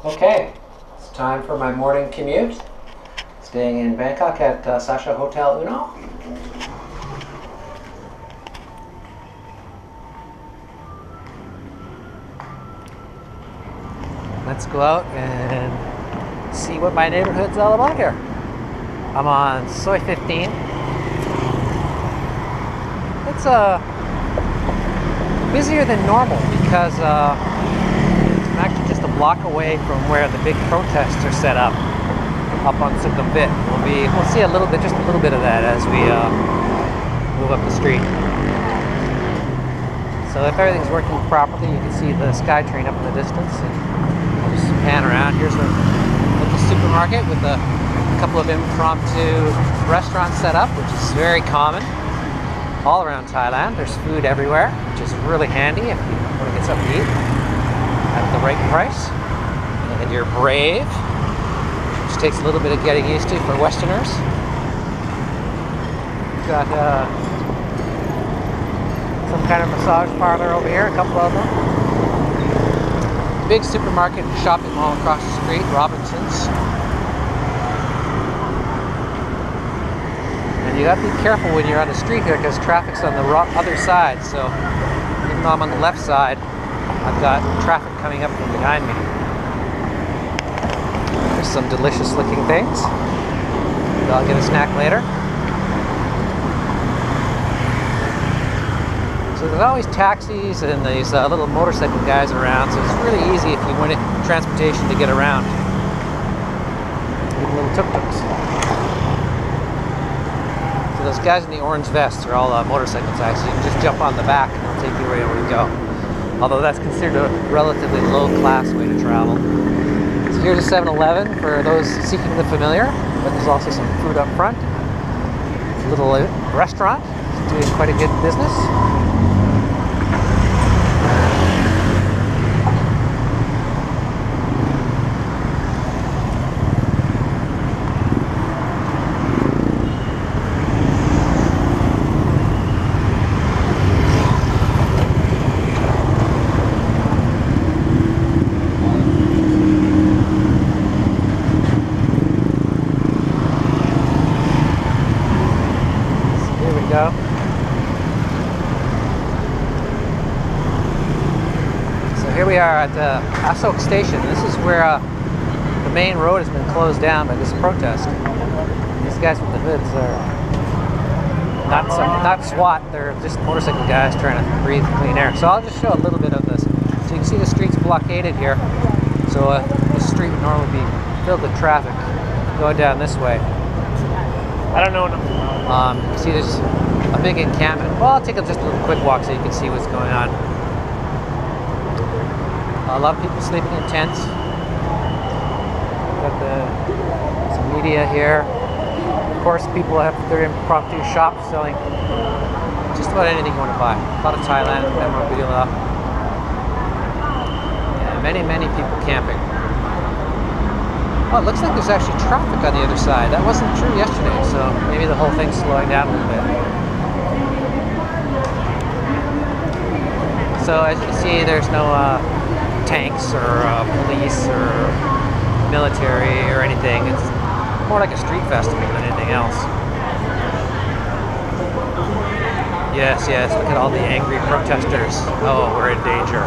Okay, it's time for my morning commute. Staying in Bangkok at Sasha Hotel Ooooo. Let's go out and see what my neighborhood's all about here. I'm on Soi 15. It's busier than normal because I'm actually just a block away from where the big protests are set up on Sukhumvit. We'll see just a little bit of that as we move up the street. So if everything's working properly, you can see the SkyTrain up in the distance. And I'll just pan around. Here's a local supermarket with a couple of impromptu restaurants set up, which is very common all around Thailand. There's food everywhere, which is really handy if you want to get something to eat at the right price. And you're brave, which takes a little bit of getting used to for Westerners. We've got some kind of massage parlor over here, a couple of them. Big supermarket and shopping mall across the street, Robinson's. And you have to be careful when you're on the street here because traffic's on the other side. So even though I'm on the left side, I've got traffic coming up from behind me. There's some delicious looking things. I'll get a snack later. So there's always taxis and these little motorcycle guys around, so it's really easy if you want transportation to get around. Even little tuk-tuks. So those guys in the orange vests are all motorcycle taxis. You can just jump on the back and they'll take you where you want to go. Although that's considered a relatively low-class way to travel. So here's a 7-Eleven for those seeking the familiar, but there's also some food up front. A little restaurant doing quite a good business. Go. So here we are at Asok Station. This is where the main road has been closed down by this protest. These guys with the hoods are not SWAT, they're just motorcycle guys trying to breathe clean air. So I'll just show a little bit of this. So you can see the street's blockaded here. So this street would normally be filled with traffic going down this way. I don't know. You can see there's a big encampment. Well, I'll take just a little quick walk so you can see what's going on. A lot of people sleeping in tents. Got some media here. Of course, people have their impromptu shops selling just about anything you want to buy. A lot of Thailand memorabilia. And many people camping. Oh, it looks like there's actually traffic on the other side. That wasn't true yesterday, so maybe the whole thing's slowing down a little bit. So as you can see, there's no tanks or police or military or anything. It's more like a street festival than anything else. Yes, look at all the angry protesters. Oh, we're in danger.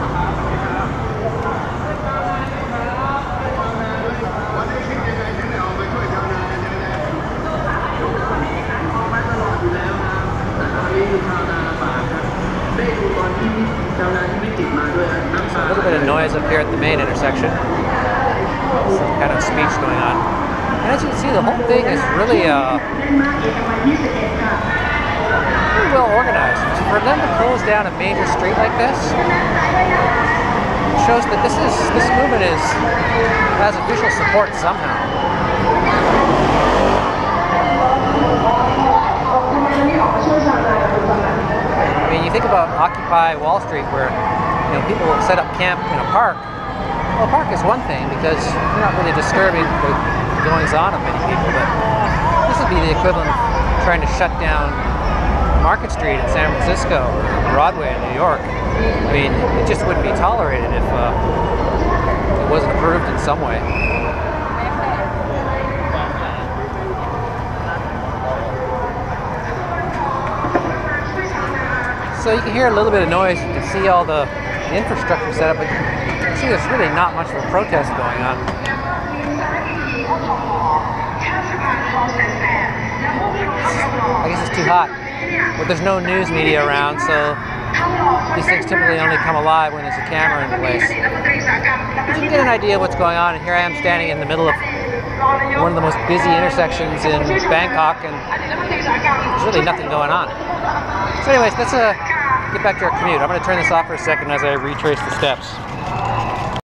So a little bit of noise up here at the main intersection. Some kind of speech going on. And as you can see, the whole thing is really well organized. For them to close down a major street like this shows that this movement has official support somehow. I mean, you think about Occupy Wall Street, where people set up camp in a park. Well, a park is one thing because you're not really disturbing the goings-on of many people, but this would be the equivalent of trying to shut down Market Street in San Francisco, Broadway in New York. I mean, it just wouldn't be tolerated if it wasn't improved in some way. So you can hear a little bit of noise. You can see all the infrastructure set up, but you can see there's really not much of a protest going on. I guess it's too hot. But there's no news media around, so these things typically only come alive when there's a camera in place. But you can get an idea of what's going on, and here I am standing in the middle of one of the most busy intersections in Bangkok, and there's really nothing going on. So anyways, let's get back to our commute. I'm going to turn this off for a second as I retrace the steps.